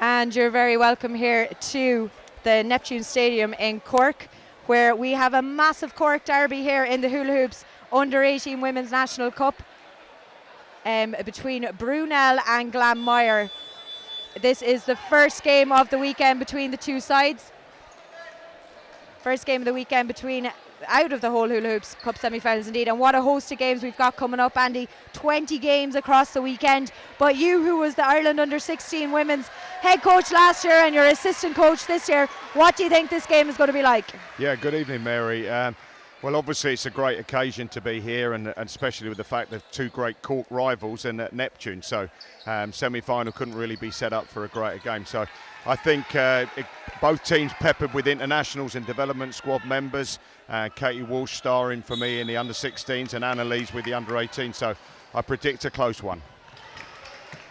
And you're very welcome here to the Neptune Stadium in Cork, where we have a massive Cork derby here in the Hula Hoops Under 18 Women's National Cup between Brunell and Glanmire. This is the first game of the weekend between the two sides. First game of the weekend out of the whole Hula Hoops Cup semi-finals indeed. And what a host of games we've got coming up, Andy. 20 games across the weekend. But you, who was the Ireland Under 16 women's head coach last year and your assistant coach this year, what do you think this game is going to be like? Yeah, good evening, Mary. Well, obviously it's a great occasion to be here, and especially with the fact that two great Cork rivals and at Neptune. So semi-final couldn't really be set up for a greater game. So I think both teams peppered with internationals and development squad members. Katie Walsh starring for me in the under-16s and Annalise with the under-18. So I predict a close one.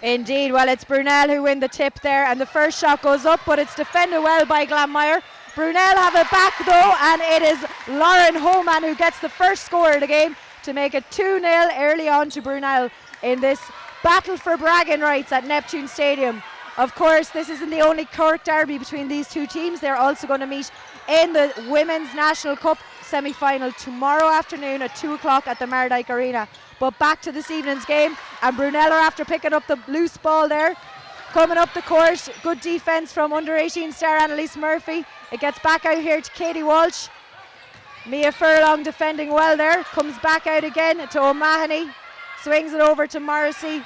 Indeed. Well, it's Brunell who win the tip there, and the first shot goes up, but it's defended well by Glanmire. Brunell have it back though, and it is Lauren Homan who gets the first score of the game to make it 2-0 early on to Brunell in this battle for bragging rights at Neptune Stadium. Of course, this isn't the only Cork derby between these two teams. They're also going to meet in the Women's National Cup semi-final tomorrow afternoon at 2 o'clock at the Mardyke Arena. But back to this evening's game, and Brunell are after picking up the loose ball there. Coming up the court, good defence from under-18 star Annalise Murphy. It gets back out here to Katie Walsh. Mia Furlong defending well there. Comes back out again to O'Mahony. Swings it over to Morrissey.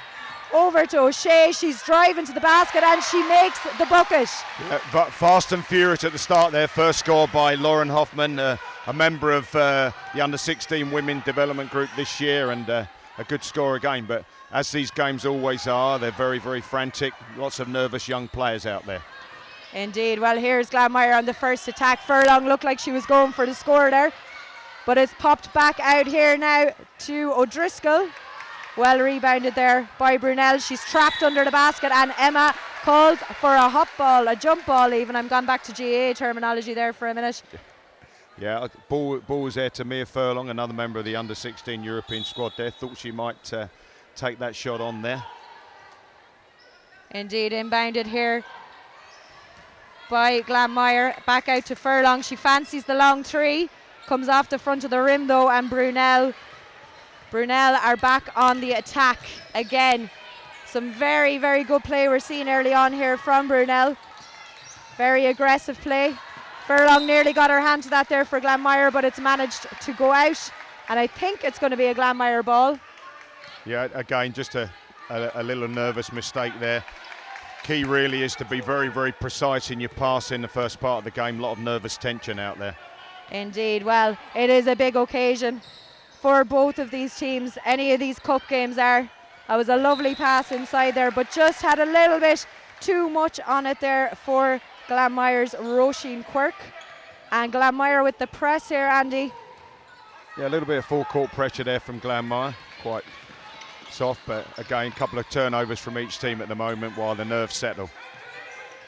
Over to O'Shea. She's driving to the basket and she makes the bucket. Yeah, but fast and furious at the start there. First score by Lauren Hoffman, a member of the under-16 women development group this year, and a good score again. But as these games always are, they're very, very frantic. Lots of nervous young players out there. Indeed. Well, here's Glanmire on the first attack. Furlong looked like she was going for the score there, but it's popped back out here now to O'Driscoll. Well rebounded there by Brunell. She's trapped under the basket, and Emma calls for a hop ball, a jump ball even. I'm gone back to GA terminology there for a minute. Yeah, ball was there to Mia Furlong, another member of the under-16 European squad there. Thought she might take that shot on there. Indeed, inbounded here by Glanmire. Back out to Furlong. She fancies the long three. Comes off the front of the rim though, and Brunell are back on the attack again. Some very, very good play we're seeing early on here from Brunell. Very aggressive play. Furlong nearly got her hand to that there for Glanmire, but it's managed to go out, and I think it's going to be a Glanmire ball. Yeah, again, just a little nervous mistake there. Key really is to be very, very precise in your pass in the first part of the game. A lot of nervous tension out there. Indeed. Well, it is a big occasion for both of these teams. Any of these cup games are. That was a lovely pass inside there, but just had a little bit too much on it there for Glanmire's Roisin Quirk. And Glanmire with the press here, Andy. Yeah, a little bit of full court pressure there from Glanmire. Quite soft, but again, a couple of turnovers from each team at the moment while the nerves settle.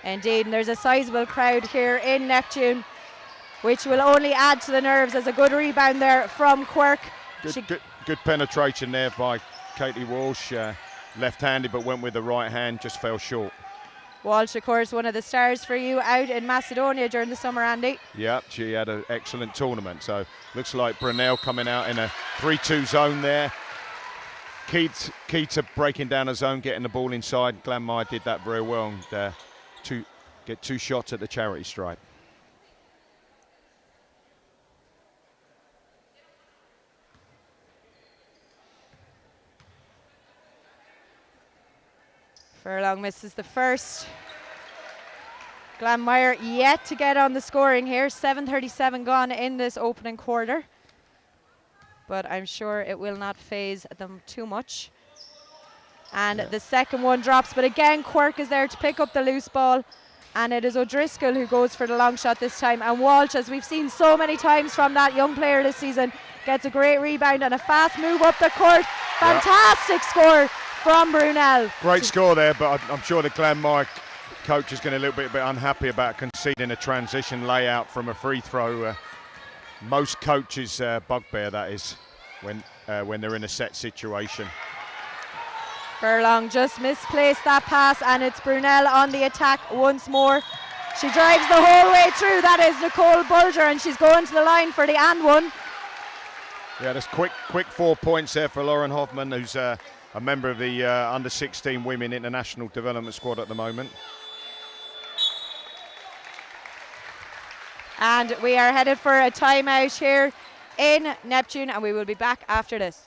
Indeed, and there's a sizable crowd here in Neptune, which will only add to the nerves. As a good rebound there from Quirk. Good penetration there by Katie Walsh. Left-handed, but went with the right hand, just fell short. Walsh, of course, one of the stars for you out in Macedonia during the summer, Andy. Yeah, she had an excellent tournament. So looks like Brunell coming out in a 3-2 zone there. Key to breaking down a zone, getting the ball inside. Glanmire did that very well, and get two shots at the charity stripe. Furlong misses the first. Glanmire yet to get on the scoring here. 7:37 gone in this opening quarter. But I'm sure it will not faze them too much. And the second one drops, but again Quirk is there to pick up the loose ball, and it is O'Driscoll who goes for the long shot this time. And Walsh, as we've seen so many times from that young player this season, gets a great rebound and a fast move up the court. Fantastic score from Brunell. Great score there, but I'm sure the Glanmire coach is going to be a little bit unhappy about conceding a transition layout from a free throw. Most coaches' bugbear, that is, when they're in a set situation. Furlong just misplaced that pass, and it's Brunell on the attack once more. She drives the whole way through. That is Nicole Bulger, and she's going to the line for the and one. Yeah, that's quick 4 points there for Lauren Hoffman, who's a member of the under 16 women international development squad at the moment. And we are headed for a timeout here in Neptune, and we will be back after this.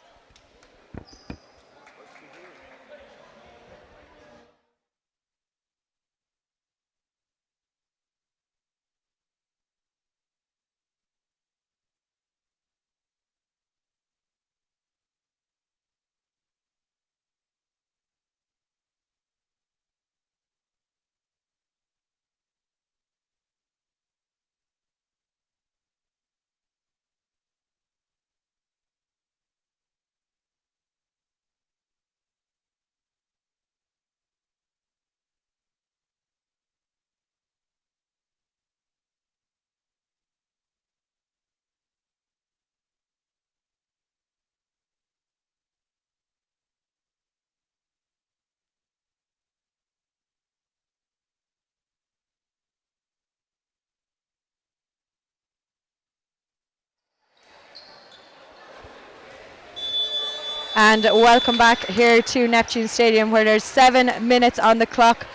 And welcome back here to Neptune Stadium, where there's 7 minutes on the clock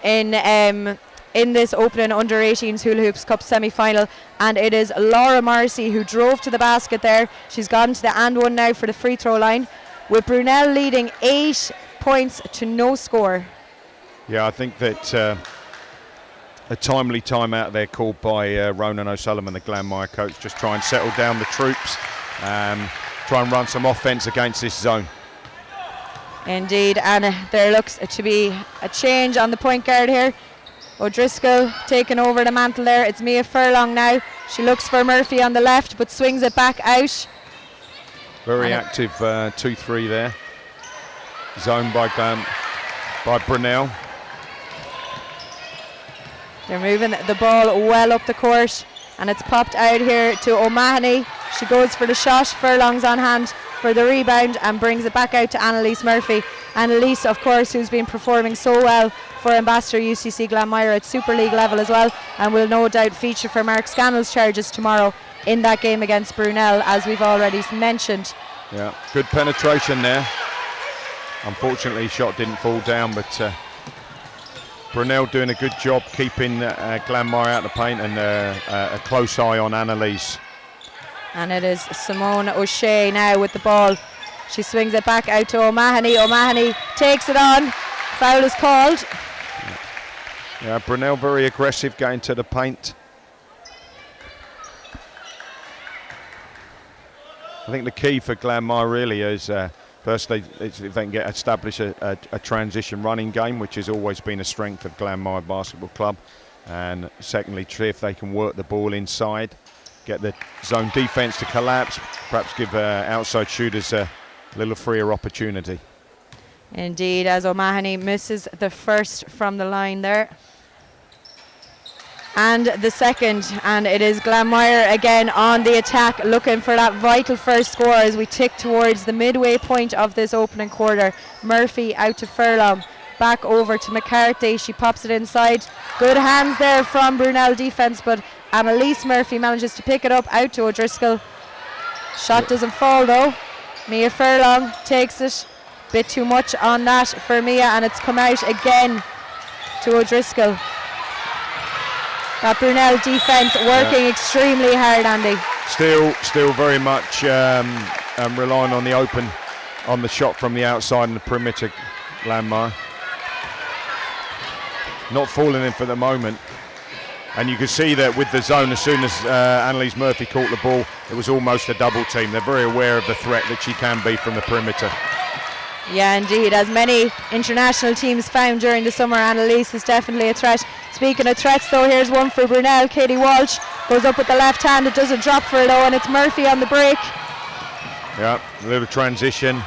in this opening under 18s Hula Hoops Cup semi-final, and it is Laura Morrissey who drove to the basket there. She's gone to the and one now for the free throw line, with Brunell leading 8 points to no score. Yeah, I think that a timely timeout there called by Ronan O'Sullivan, the Glanmire coach, just try and settle down the troops. Try and run some offence against this zone. Indeed, and there looks to be a change on the point guard here. O'Driscoll taking over the mantle there. It's Mia Furlong now. She looks for Murphy on the left, but swings it back out. Very active 2-3 there. Zone by Brunell. They're moving the ball well up the court, and it's popped out here to O'Mahony. She goes for the shot. Furlong's on hand for the rebound and brings it back out to Annalise Murphy. Annalise, of course, who's been performing so well for Ambassador UCC Glanmire at Super League level as well, and will no doubt feature for Mark Scannell's charges tomorrow in that game against Brunell, as we've already mentioned. Yeah, good penetration there. Unfortunately, shot didn't fall down, but Brunell doing a good job keeping Glanmire out of the paint, and a close eye on Annalise. And it is Simone O'Shea now with the ball. She swings it back out to O'Mahony. O'Mahony takes it on. Foul is called. Yeah, Brunell very aggressive going to the paint. I think the key for Glanmire really is first, if they can establish a transition running game, which has always been a strength of Glanmire Basketball Club. And secondly, if they can work the ball inside, get the zone defence to collapse, perhaps give outside shooters a little freer opportunity. Indeed, as O'Mahony misses the first from the line there. And the second, and it is Glanmire again on the attack, looking for that vital first score as we tick towards the midway point of this opening quarter. Murphy out to Furlong, back over to McCarthy. She pops it inside. Good hands there from Brunel defence, but Annalise Murphy manages to pick it up out to O'Driscoll. Shot doesn't fall though. Mia Furlong takes it. Bit too much on that for Mia, and it's come out again to O'Driscoll. That Brunel defence working extremely hard, Andy. Still very much relying on the shot from the outside and the perimeter, Glanmire. Not falling in for the moment. And you can see that with the zone, as soon as Annalise Murphy caught the ball, it was almost a double team. They're very aware of the threat that she can be from the perimeter. Yeah, indeed. As many international teams found during the summer, Annalise is definitely a threat. Speaking of threats, though, here's one for Brunel. Katie Walsh goes up with the left hand. It doesn't drop for her, though, and it's Murphy on the break. Yeah, a little transition.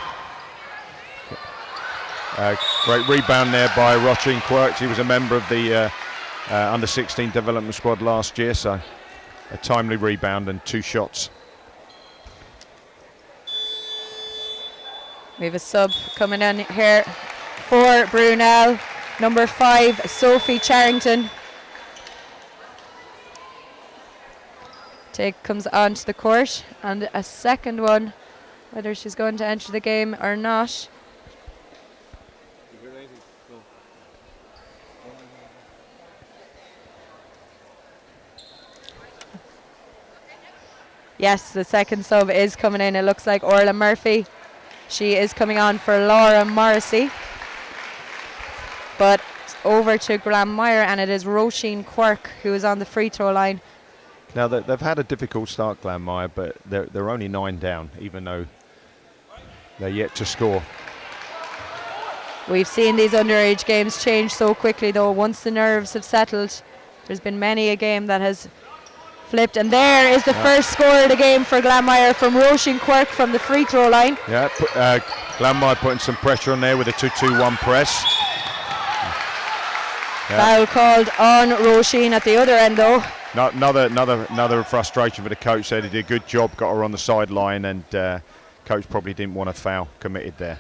Great rebound there by Roisin Quirk. She was a member of the under 16 development squad last year, so a timely rebound and 2 shots. We have a sub coming in here for Brunel. Number 5, Sophie Charrington. Comes onto the court, and a second one, whether she's going to enter the game or not. Yes, the second sub is coming in. It looks like Orla Murphy. She is coming on for Laura Morrissey. But over to Glanmire, and it is Roisin Quirk who is on the free throw line. Now they've had a difficult start, Glanmire, but they're only 9 down, even though they're yet to score. We've seen these underage games change so quickly, though. Once the nerves have settled, there's been many a game that has flipped, and there is the first score of the game for Glanmire from Roisin Quirk from the free throw line. Yeah, Glanmire putting some pressure on there with a 2-2-1 press. Foul called on Roisin at the other end, though. No, another frustration for the coach. Said he did a good job, got her on the sideline, and coach probably didn't want a foul committed there.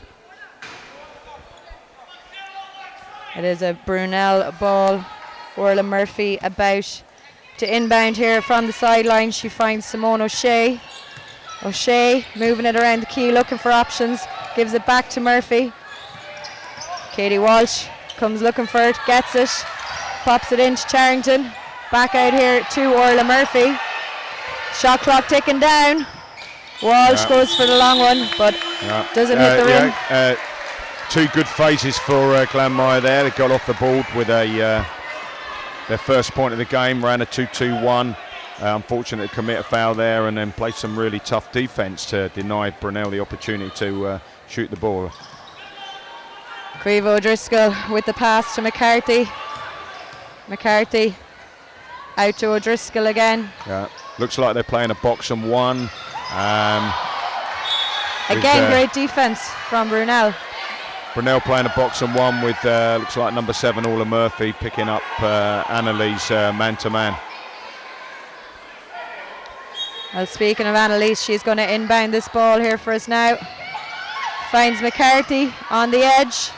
It is a Brunel ball. Orla Murphy about to inbound here from the sideline. She finds Simone O'Shea. O'Shea moving it around the key, looking for options. Gives it back to Murphy. Katie Walsh comes looking for it, gets it, pops it into Charrington. Back out here to Orla Murphy. Shot clock ticking down. Walsh goes for the long one, but doesn't hit the rim. 2 good phases for Glanmire there. They got off the board with their first point of the game, ran a 2-2-1. Unfortunately, commit a foul there, and then played some really tough defence to deny Brunell the opportunity to shoot the ball. Creve O'Driscoll with the pass to McCarthy. McCarthy out to O'Driscoll again. Yeah, looks like they're playing a box and one. Again, great defence from Brunel. Brunel playing a box and one with looks like number 7 Orla Murphy picking up Annalise man to man. Well, speaking of Annalise, she's going to inbound this ball here for us now. Finds McCarthy on the edge.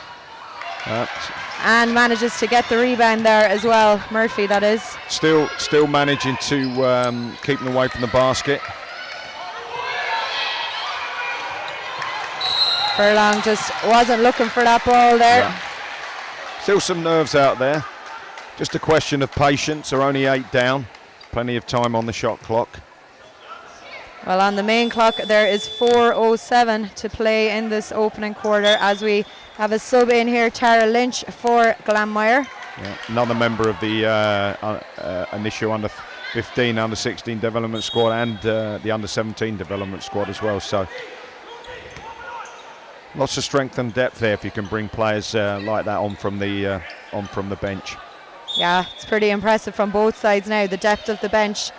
And manages to get the rebound there as well. Murphy, that is. Still managing to keep them away from the basket. Furlong just wasn't looking for that ball there. Yeah. Still some nerves out there. Just a question of patience. They're only 8 down. Plenty of time on the shot clock. Well, on the main clock there is 4:07 to play in this opening quarter as we have a sub in here, Tara Lynch for Glanmire. Yeah, another member of the initial under 15, under 16 development squad, and the under 17 development squad as well. So lots of strength and depth there if you can bring players like that on from the bench. Yeah, it's pretty impressive from both sides now. The depth of the bench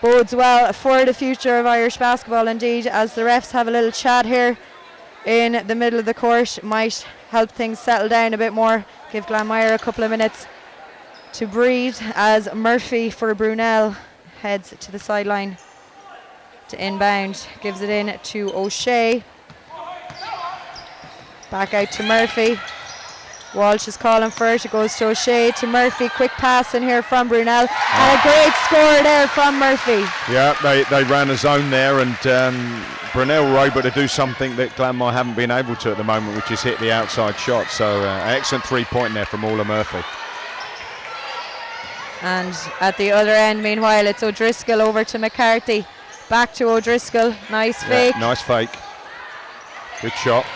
bodes well for the future of Irish basketball indeed, as the refs have a little chat here in the middle of the court. Might help things settle down a bit more, give Glanmire a couple of minutes to breathe as Murphy for Brunel heads to the sideline to inbound, gives it in to O'Shea. Back out to Murphy. Walsh is calling for it. It goes to O'Shea, to Murphy. Quick pass in here from Brunel. And a great score there from Murphy. Yeah, they ran a zone there, and Brunel were able to do something that Glanmire haven't been able to at the moment, which is hit the outside shot. So excellent 3-point there from Orla Murphy. And at the other end, meanwhile, it's O'Driscoll over to McCarthy. Back to O'Driscoll. Nice fake. Nice fake. Good shot.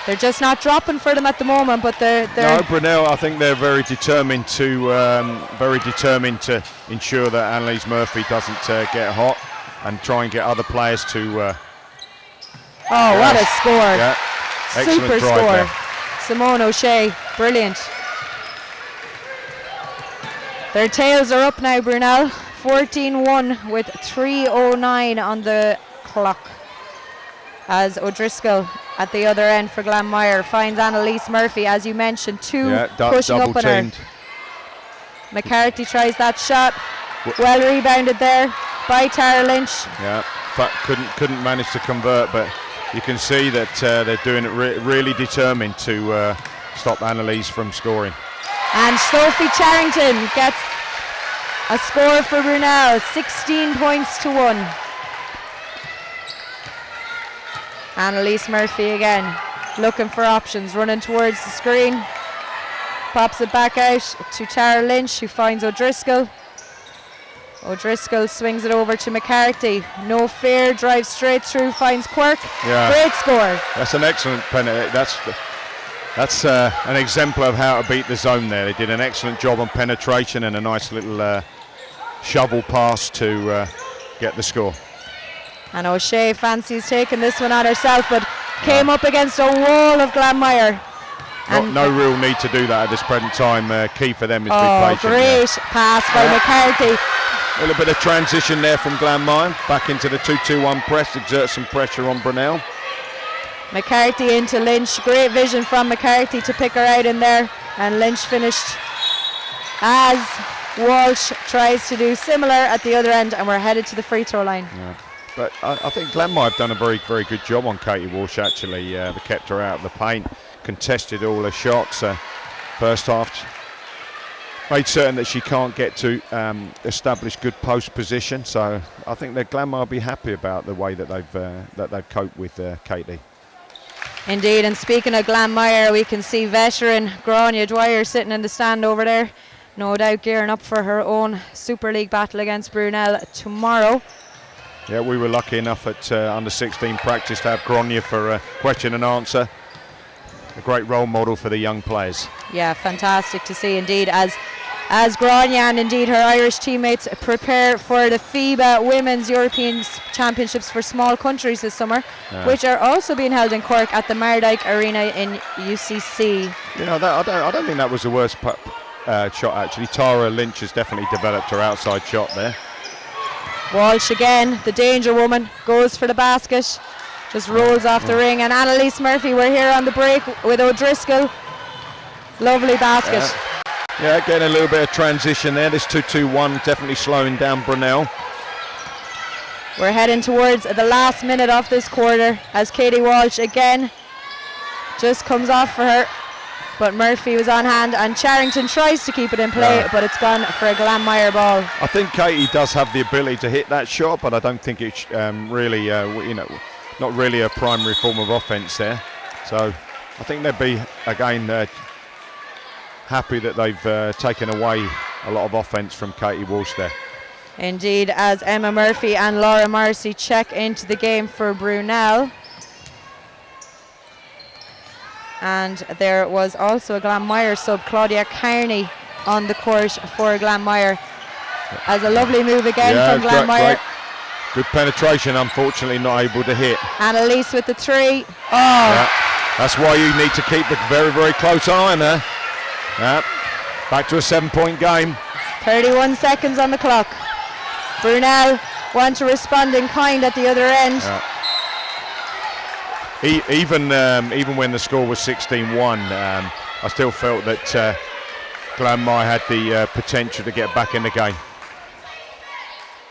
They're just not dropping for them at the moment, but they're no, Brunel, I think they're very determined to ensure that Annalise Murphy doesn't get hot and try and get other players to. What a score! Yeah, super drive score. there. Simone O'Shea, brilliant. Their tails are up now, Brunel. 14-1 with 3:09 on the clock. As O'Driscoll at the other end for Glanmire finds Annalise Murphy, as you mentioned, pushing up on her. McCarthy tries that shot. Well rebounded there by Tara Lynch. Yeah, but couldn't manage to convert, but you can see that they're doing it really determined to stop Annalise from scoring. And Sophie Charrington gets a score for Brunell, 16 points to 1. Annalise Murphy again, looking for options, running towards the screen. Pops it back out to Tara Lynch, who finds O'Driscoll. O'Driscoll swings it over to McCarthy. No fear, drives straight through, finds Quirk. Yeah. Great score. That's an excellent penalty. That's an exemplar of how to beat the zone there. They did an excellent job on penetration and a nice little shovel pass to get the score. And O'Shea fancies taking this one on herself, but came up against a wall of Glanmire. No real need to do that at this present time. Key for them is to be patient. Great pass by McCarthy. A little bit of transition there from Glanmire. Back into the 2-2-1 press, exert some pressure on Brunell. McCarthy into Lynch. Great vision from McCarthy to pick her out in there. And Lynch finished as Walsh tries to do similar at the other end, and we're headed to the free throw line. Yeah. But I think Glanmire have done a very, very good job on Katie Walsh, actually. They kept her out of the paint, contested all her shots. First half, made certain that she can't get to establish good post position. So I think that Glanmire will be happy about the way that they've coped with Katie. Indeed, and speaking of Glanmire, we can see veteran Grania Dwyer sitting in the stand over there. No doubt gearing up for her own Super League battle against Brunel tomorrow. Yeah, we were lucky enough at under 16 practice to have Grania for question and answer. A great role model for the young players. Yeah, fantastic to see indeed, as Grania and indeed her Irish teammates prepare for the FIBA Women's European Championships for small countries this summer, which are also being held in Cork at the Mardyke Arena in UCC. You know, I don't think that was the worst shot actually. Tara Lynch has definitely developed her outside shot there. Walsh again, the danger woman, goes for the basket, just rolls off the ring, and Annalise Murphy, we're here on the break with O'Driscoll. Lovely basket. Yeah, getting a little bit of transition there. This 2-2-1 definitely slowing down Brunel. We're heading towards the last minute of this quarter as Katie Walsh again just comes off for her. But Murphy was on hand, and Charrington tries to keep it in play, but it's gone for a Glanmire ball. I think Katie does have the ability to hit that shot, but I don't think it's really, not really a primary form of offence there. So I think they'd be, again, happy that they've taken away a lot of offence from Katie Walsh there. Indeed, as Emma Murphy and Laura Marcy check into the game for Brunel. And there was also a Glanmire sub, Claudia Carney, on the court for Glanmire. As a lovely move again from Glanmire. Great. Good penetration, unfortunately not able to hit. Annalise with the three. Yeah, that's why you need to keep a very, very close eye on her. Yeah. Back to a 7-point game. 31 seconds on the clock. Brunel want to respond in kind at the other end. Yeah. Even when the score was 16-1, I still felt that Glanmire had the potential to get back in the game.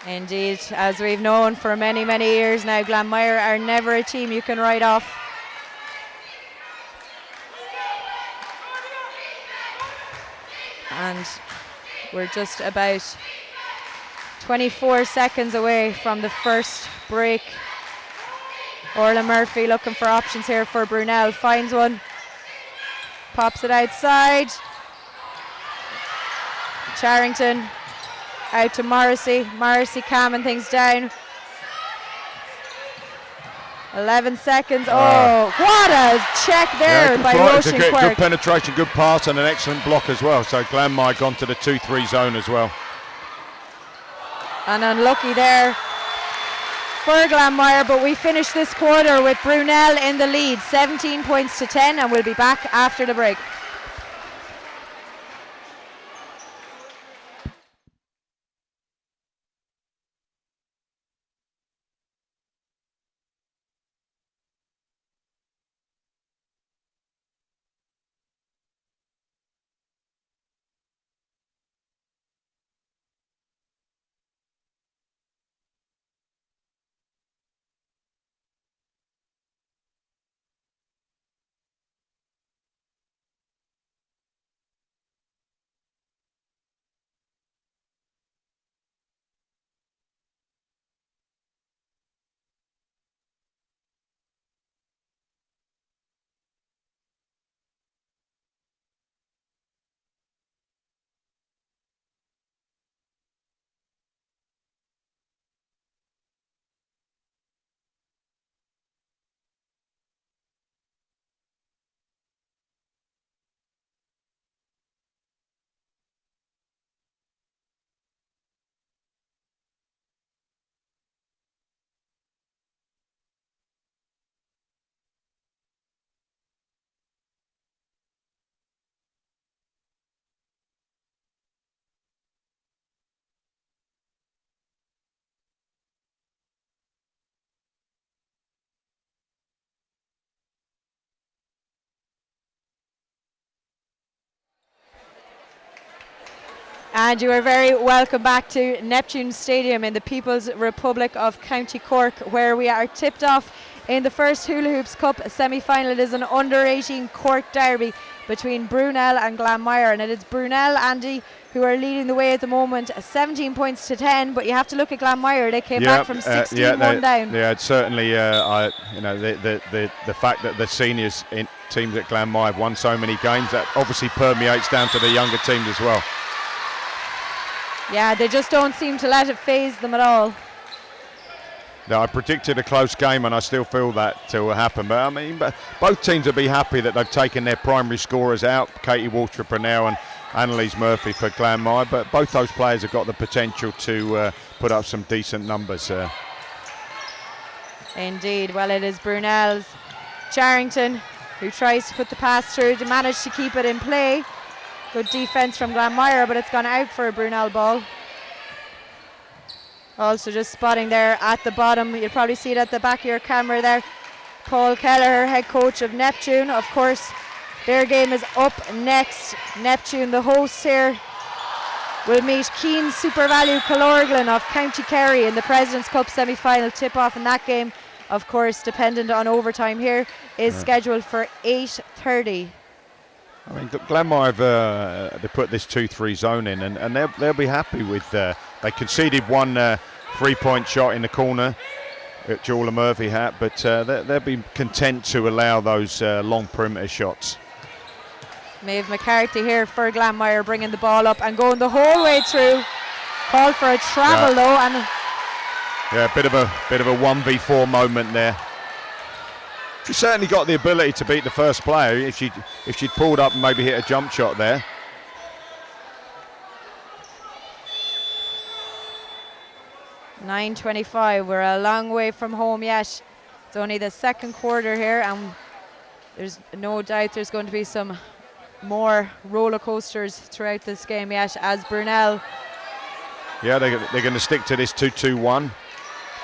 Indeed, as we've known for many, many years now, Glanmire are never a team you can write off. And we're just about 24 seconds away from the first break. Orla Murphy looking for options here for Brunel, finds one, pops it outside. Charrington out to Morrissey calming things down. 11 seconds. Oh, what a check there by Roisin Quirk. Good penetration, good pass, and an excellent block as well. So Glanmire gone to the 2-3 zone as well. And unlucky there for Glanmire, but we finish this quarter with Brunel in the lead, 17 points to 10, and we'll be back after the break. And you are very welcome back to Neptune Stadium in the People's Republic of County Cork, where we are tipped off in the first Hula Hoops Cup semi-final. It is an under-18 Cork derby between Brunell and Glanmire, and it is Brunell, Andy, who are leading the way at the moment, 17 points to 10. But you have to look at Glanmire; they came back from 16-1 down. Yeah, it's certainly. The fact that the seniors teams at Glanmire have won so many games, that obviously permeates down to the younger teams as well. Yeah, they just don't seem to let it phase them at all. No, I predicted a close game, and I still feel that will happen. But I mean, both teams will be happy that they've taken their primary scorers out, Katie Walter Brunell and Annalise Murphy for Glanmire. But both those players have got the potential to put up some decent numbers. Indeed. Well, it is Brunell's Charrington who tries to put the pass through to manage to keep it in play. Good defence from Glanmire, but it's gone out for a Brunell ball. Also just spotting there at the bottom, you'll probably see it at the back of your camera there, Paul Kelleher, head coach of Neptune. Of course, their game is up next. Neptune, the hosts here, will meet Keane Super Value Calorglan of County Kerry in the President's Cup semi-final. Tip-off in that game, of course, dependent on overtime here, is scheduled for 8:30. I mean, Glanmire have they put this 2-3 zone in, and they'll be happy with. They conceded one 3-point shot in the corner that Hula Murphy had, but they'll be content to allow those long perimeter shots. Maeve McCarthy here for Glanmire, bringing the ball up and going the whole way through. Called for a travel though, and yeah, a bit of a 1v4 moment there. She certainly got the ability to beat the first player if she'd pulled up and maybe hit a jump shot there. .925, we're a long way from home yet. It's only the second quarter here, and there's no doubt there's going to be some more roller coasters throughout this game yet, as Brunell. Yeah, they're going to stick to this 2-2-1,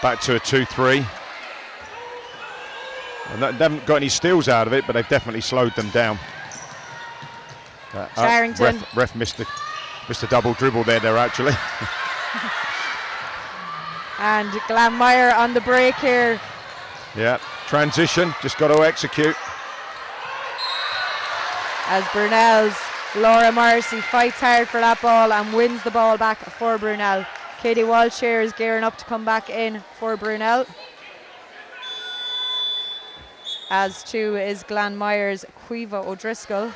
back to a 2-3. And they haven't got any steals out of it, but they've definitely slowed them down. Charrington. Ref missed a double dribble there actually. And Glanmire on the break here. Yeah, transition, just got to execute. As Brunell's Laura Marcy fights hard for that ball and wins the ball back for Brunell. Katie Walsh here is gearing up to come back in for Brunell. As too is Glanmire's Quiva O'Driscoll.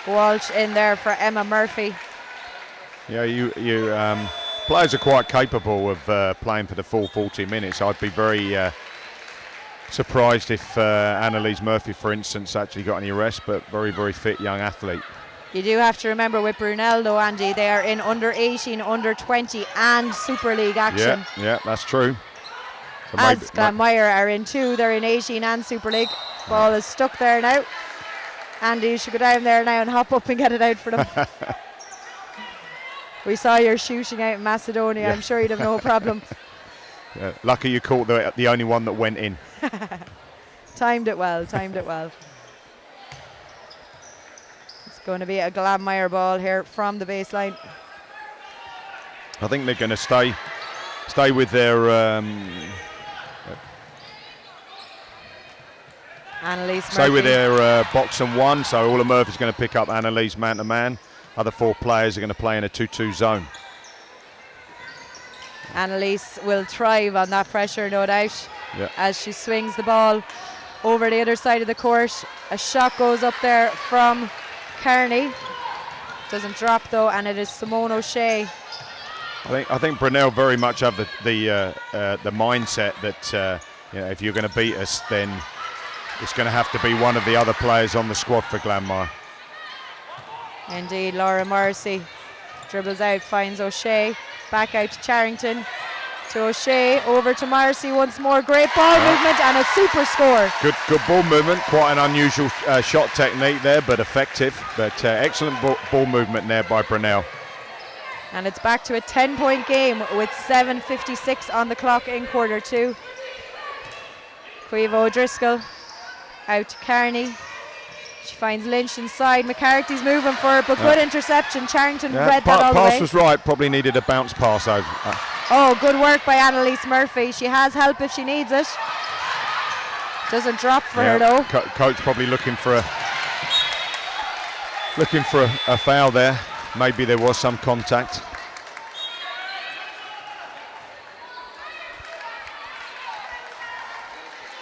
Walsh in there for Emma Murphy. Yeah, players are quite capable of playing for the full 40 minutes. I'd be very surprised if Annalise Murphy, for instance, actually got any rest, but very, very fit young athlete. You do have to remember with Brunell though, Andy, they are in under 18, under 20 and Super League action. Yeah, that's true. So as Glanmire are in two, they're in 18 and Super League. Ball is stuck there now. Andy, you should go down there now and hop up and get it out for them. We saw your shooting out in Macedonia. Yeah. I'm sure you'd have no problem. Yeah, lucky you caught the only one that went in. Timed it well. It's going to be a Glanmire ball here from the baseline. I think they're going to stay with their Annalise Murphy. Stay with their box and one. So Hula Murphy's going to pick up Annalise man to man. Other four players are going to play in a 2-2 zone. Annalise will thrive on that pressure, no doubt, as she swings the ball over the other side of the court. A shot goes up there from Kearney. Doesn't drop though, and it is Simone O'Shea. I think Brunell very much have the mindset that if you're going to beat us, then it's going to have to be one of the other players on the squad for Glanmire. Indeed, Laura Marcy dribbles out, finds O'Shea, back out to Charrington, to O'Shea, over to Marcy once more. Great ball movement and a super score. Good ball movement, quite an unusual shot technique there, but effective. But excellent ball movement there by Brunell. And it's back to a 10-point game with 7:56 on the clock in quarter two. Quiva O'Driscoll out to Kearney. She finds Lynch inside. McCarthy's moving for it, but good interception. Charrington read that all the pass way. was right, probably needed a bounce pass over. Oh, good work by Annalise Murphy. She has help if she needs it. Doesn't drop for her though. Coach probably looking for a foul there. Maybe there was some contact.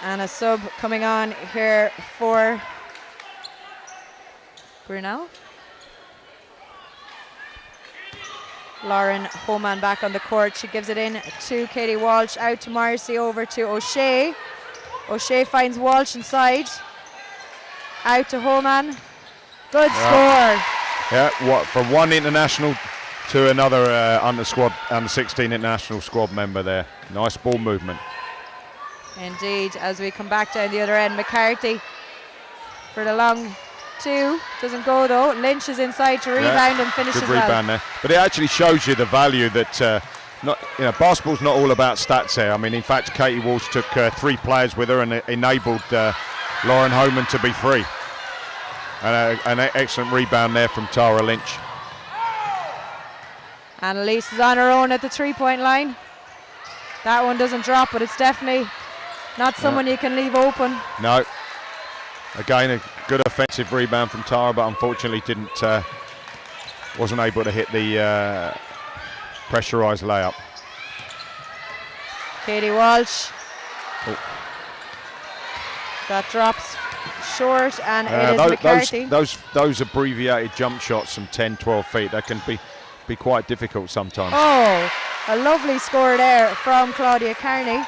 And a sub coming on here for Brunell. Lauren Homan back on the court. She gives it in to Katie Walsh, out to Marcy, over to O'Shea. O'Shea finds Walsh inside. Out to Homan. Good score. Yeah, from one international to another under 16 international squad member there. Nice ball movement. Indeed, as we come back down the other end, McCarthy for the long two. Doesn't go though. Lynch is inside to rebound and finishes good rebound well. there. But it actually shows you the value that basketball's not all about stats here. I mean, in fact, Katie Walsh took 3 players with her and enabled Lauren Homan to be free. And an excellent rebound there from Tara Lynch. Annalise is on her own at the 3-point line. That one doesn't drop, but it's definitely not someone you can leave open. No. Again, a good offensive rebound from Tara, but unfortunately wasn't able to hit the pressurised layup. Katie Walsh. That drops short, and it is McCarthy. Those abbreviated jump shots from 10, 12 feet, that can be quite difficult sometimes. Oh, a lovely score there from Claudia Carney.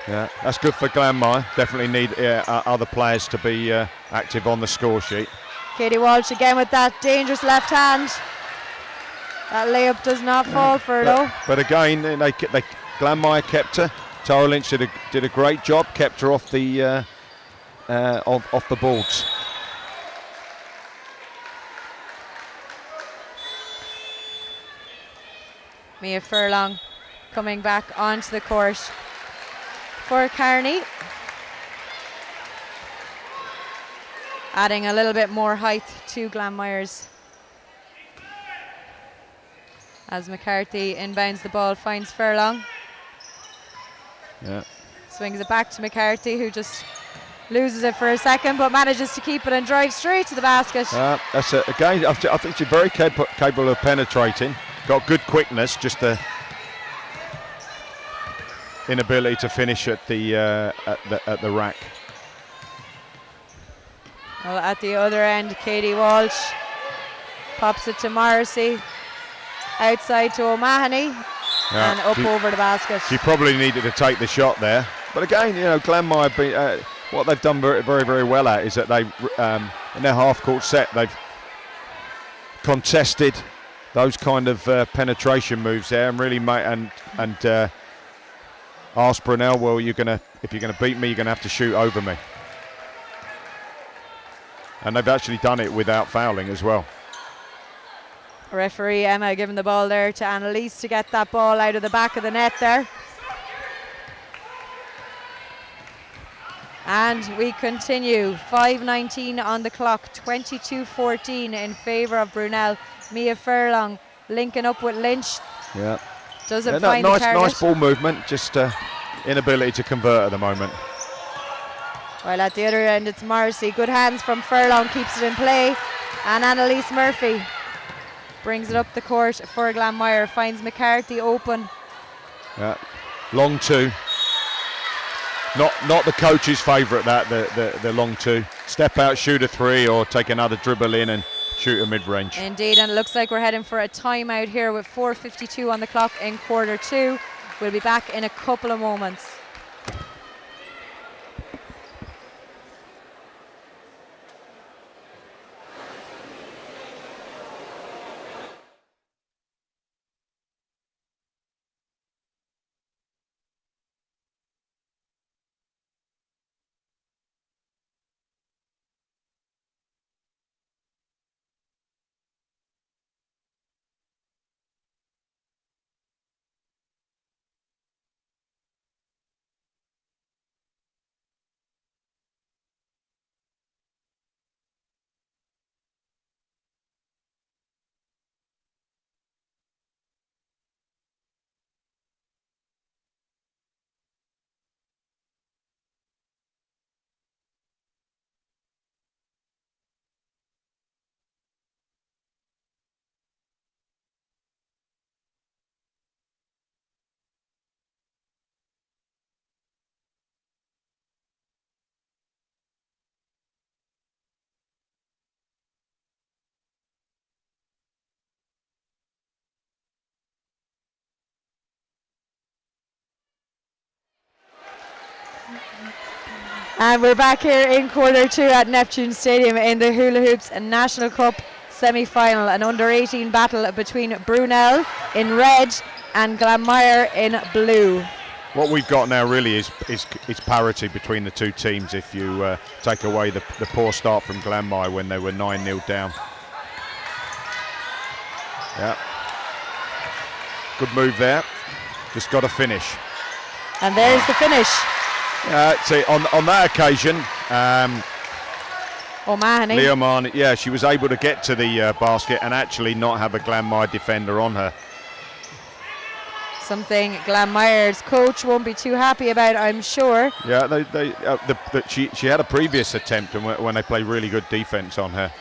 Yeah, that's good for Glanmire. Definitely need other players to be active on the score sheet. Katie Walsh again with that dangerous left hand. That layup does not fall for her though. But again, Glanmire kept her. Tara Lynch did a great job, kept her off the off the boards. Mia Furlong coming back onto the court for Carney. Adding a little bit more height to Glanmire's. As McCarthy inbounds the ball, finds Furlong. Yeah. Swings it back to McCarthy, who just loses it for a second, but manages to keep it and drive straight to the basket. That's again, I think she's very capable of penetrating. Got good quickness, just the inability to finish at the rack. Well, at the other end, Katie Walsh pops it to Morrissey, outside to O'Mahony, and up over the basket. She probably needed to take the shot there, but again, Glanmire, what they've done very, very, very well at is that they, in their half-court set, they've contested those kind of penetration moves there, and really asked Brunell, well, if you're gonna beat me, you're gonna have to shoot over me. And they've actually done it without fouling as well. Referee Emma giving the ball there to Annalise to get that ball out of the back of the net there. And we continue. 5:19 on the clock, 22-14 in favour of Brunel. Mia Furlong linking up with Lynch. Yeah. Doesn't find the target. Nice ball movement, just inability to convert at the moment. While at the other end it's Morrissey. Good hands from Furlong, keeps it in play. And Annalise Murphy brings it up the court for Glanmire. Finds McCarthy open. Yeah. Long two. Not the coach's favourite, that the long two. Step out, shoot a three, or take another dribble in and shoot a mid-range. Indeed, and it looks like we're heading for a timeout here with 4:52 on the clock in quarter two. We'll be back in a couple of moments. And we're back here in quarter 2 at Neptune Stadium in the Hula Hoops National Cup semi-final, an under-18 battle between Brunell in red and Glanmire in blue. What we've got now really is parity between the two teams if you take away the poor start from Glanmire when they were 9-0 down. Yeah. Good move there. Just got to finish. And there's the finish. See, on that occasion, O'Mahony. Leomani, yeah, she was able to get to the basket and actually not have a Glanmire defender on her. Something Glanmire's coach won't be too happy about, I'm sure. Yeah, she had a previous attempt when they played really good defence on her.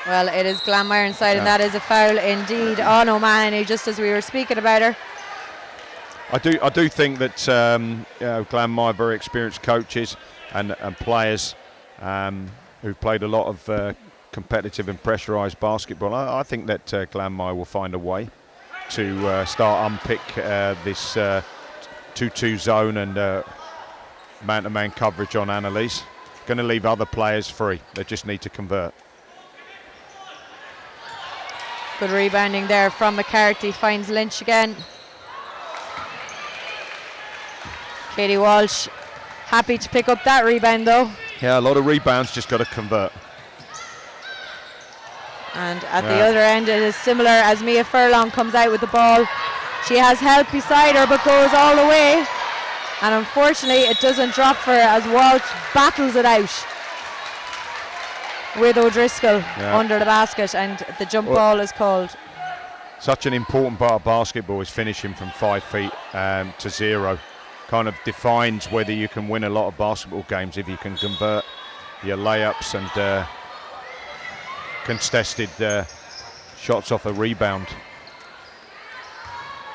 Well, it is Glanmire inside, and that is a foul indeed on O'Mahony, just as we were speaking about her. I do think that Glanmire, very experienced coaches and players who've played a lot of competitive and pressurised basketball. I think that Glanmire will find a way to start unpick this 2-2 zone and man-to-man coverage on Annalise. Going to leave other players free. They just need to convert. Good rebounding there from McCarthy. Finds Lynch again. Katie Walsh happy to pick up that rebound though. Yeah, a lot of rebounds, just got to convert. And at the other end it is similar as Mia Furlong comes out with the ball. She has help beside her but goes all the way. And unfortunately it doesn't drop for her as Walsh battles it out with O'Driscoll under the basket, and the jump ball is called. Such an important part of basketball is finishing from 5 feet to 0. Kind of defines whether you can win a lot of basketball games if you can convert your layups and contested shots off a rebound.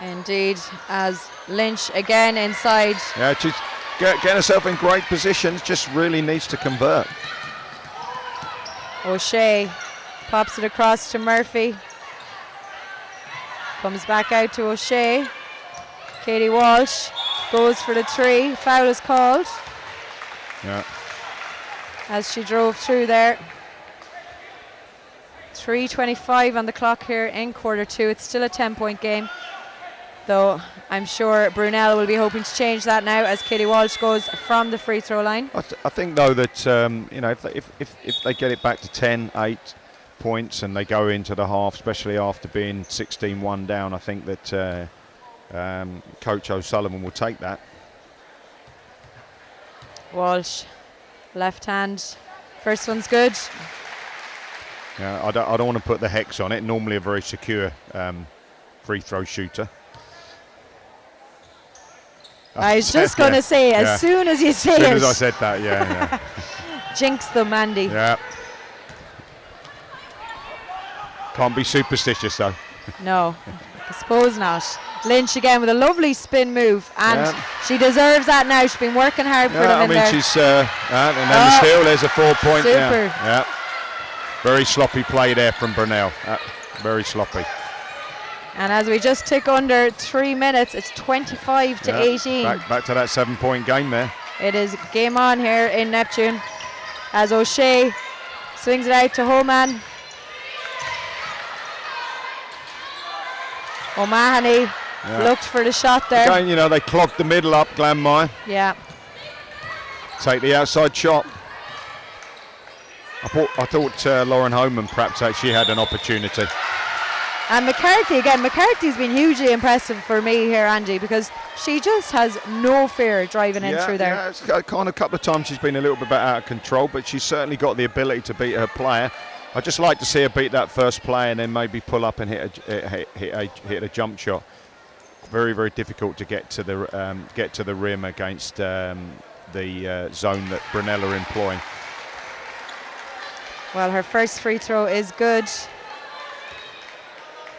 Indeed, as Lynch again inside. Yeah, she's getting herself in great positions, just really needs to convert. O'Shea pops it across to Murphy. Comes back out to O'Shea. Katie Walsh goes for the 3. Foul is called. Yeah. As she drove through there. 3:25 on the clock here in quarter 2. It's still a 10-point game, though I'm sure Brunell will be hoping to change that now as Katie Walsh goes from the free throw line. I think though that if they get it back to 10-8 points and they go into the half, especially after being 16-1 down, I think that Coach O'Sullivan will take that. Walsh, left hand, first one's good. I don't want to put the hex on it. Normally a very secure free throw shooter. I was just going to say, as soon as you say it. As soon as I said that, yeah. Jinx them, Andy. Yeah. Can't be superstitious though. No, I suppose not. Lynch again with a lovely spin move, and she deserves that now. She's been working hard for them in there. She's and then the steal. There's a 4-point. Super. Yeah. Very sloppy play there from Brunell. Very sloppy. And as we just tick under 3 minutes, it's 25 to 18. Back to that 7-point game there. It is game on here in Neptune as O'Shea swings it out to Homan. O'Mahony looked for the shot there. Again, they clogged the middle up, Glanmire. Yeah. Take the outside shot. I thought Lauren Homan perhaps she had an opportunity. And McCarthy again. McCarthy's been hugely impressive for me here, Andy, because she just has no fear driving in through there. Yeah, it's kind of a couple of times she's been a little bit out of control, but she's certainly got the ability to beat her player. I'd just like to see her beat that first player and then maybe pull up and hit a jump shot. Very, very difficult to get to the rim against the zone that Brunell are employing. Well, her first free throw is good.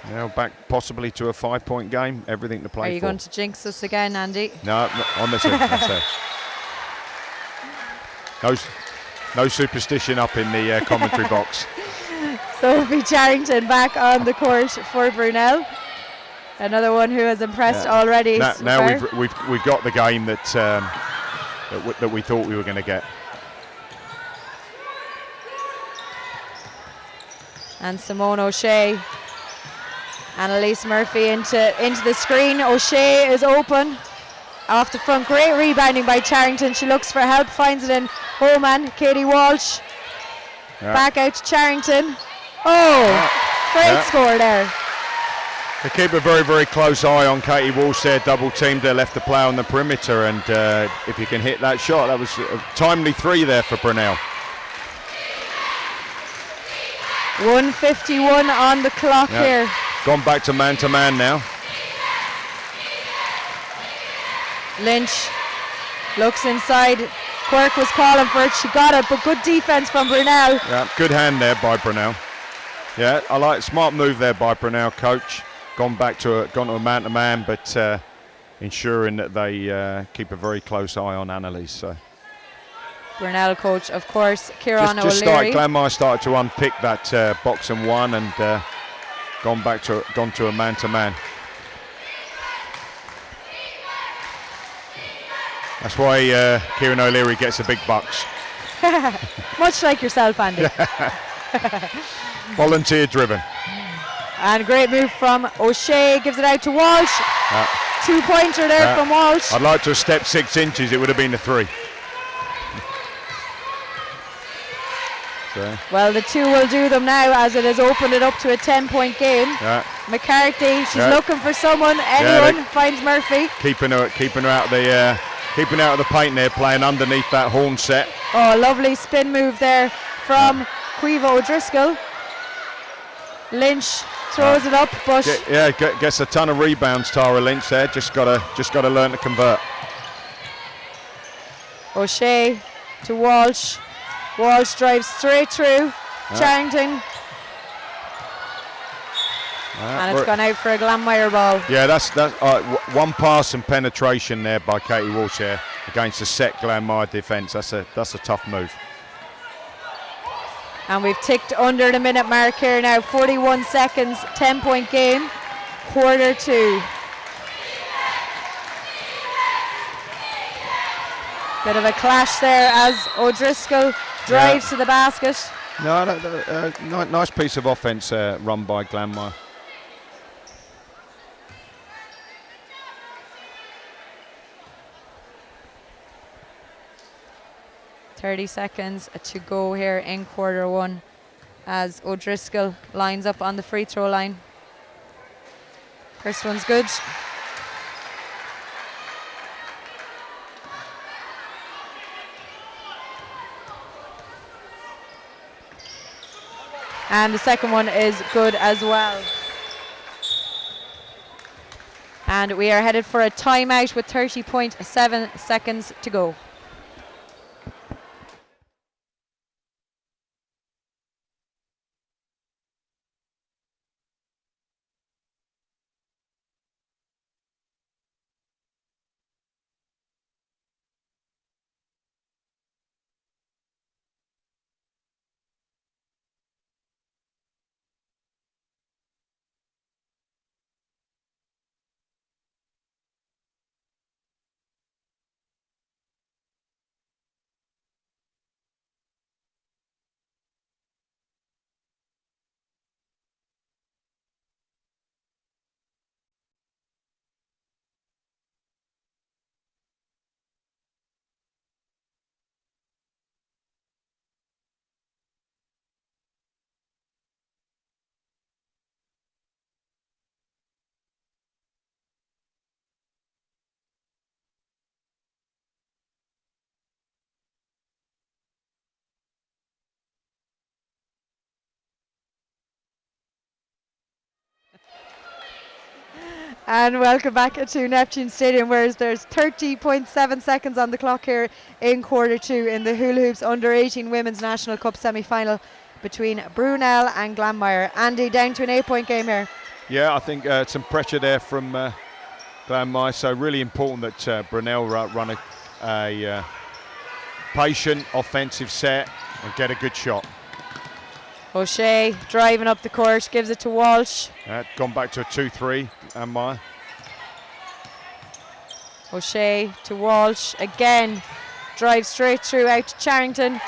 Now back possibly to a 5-point game. Everything to play for. Are you going to jinx us again, Andy? No, on this end. No superstition up in the commentary box. Sophie Charrington back on the court for Brunell. Another one who has impressed already. Now we've got the game that that we thought we were going to get. And Simone O'Shea. Annalise Murphy into the screen. O'Shea is open. Off the front, great rebounding by Charrington. She looks for help, finds it in Homan. Katie Walsh. Yeah. Back out to Charrington. Oh, great score there. They keep a very, very close eye on Katie Walsh there, double teamed her, left the play on the perimeter, and if you can hit that shot, that was a timely 3 there for Brunell. 1:51 on the clock here. Gone back to man now. Lynch looks inside. Cork was calling for it. She got it, but good defense from Brunell. Yeah, good hand there by Brunell. Yeah, I like smart move there by Brunell, coach. Gone to a man-to-man, but ensuring that they keep a very close eye on Annalise. So. Brunell coach, of course, Kieran O'Leary. O'Leary. Glanmire started to unpick that box and one, and gone to a man-to-man. That's why Kieran O'Leary gets the big bucks. Much like yourself, Andy. Volunteer driven. And great move from O'Shea, gives it out to Walsh. 2-pointer there from Walsh. I'd like to have stepped 6 inches, it would have been a 3. So. Well, the 2 will do them now, as it has opened it up to a 10-point game. McCarthy, she's looking for someone. Anyone finds Murphy. Keeping her out of the paint there, playing underneath that horn set. Oh, lovely spin move there from Quiva O'Driscoll. Lynch throws it up, but gets a ton of rebounds. Tara Lynch there, just gotta learn to convert. O'Shea to Walsh. Walsh drives straight through. Charrington. And it's gone out for a Glanmire ball. Yeah, that's one pass and penetration there by Katie Walsh here against a set Glanmire defence. That's a tough move. And we've ticked under the minute mark here now. 41 seconds, 10-point game, quarter 2. Bit of a clash there as O'Driscoll drives to the basket. Nice piece of offence run by Glanmire. .30 seconds to go here in quarter 1 as O'Driscoll lines up on the free throw line. First one's good. And the second one is good as well. And we are headed for a timeout with 30.7 seconds to go. And welcome back to Neptune Stadium, where there's 30.7 seconds on the clock here in quarter 2 in the Hula Hoops Under 18 Women's National Cup semi-final between Brunell and Glanmire. Andy, down to an 8-point game here. Yeah, I think some pressure there from Glanmire, so really important that Brunell run a patient offensive set and get a good shot. O'Shea driving up the court, gives it to Walsh. Gone back to a 2-3, Glanmire. O'Shea to Walsh again. Drive straight through out to Charrington.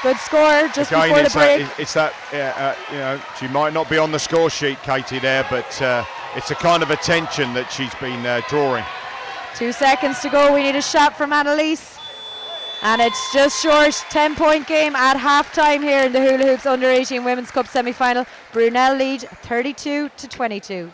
Good score just again, before the break. it's that you know, she might not be on the score sheet, Katie, there, but it's the kind of attention that she's been drawing. 2 seconds to go. We need a shot from Annalise. And it's just short. 10-point game at half-time here in the Hula Hoops Under 18 Women's Cup semi-final. Brunel lead 32-22.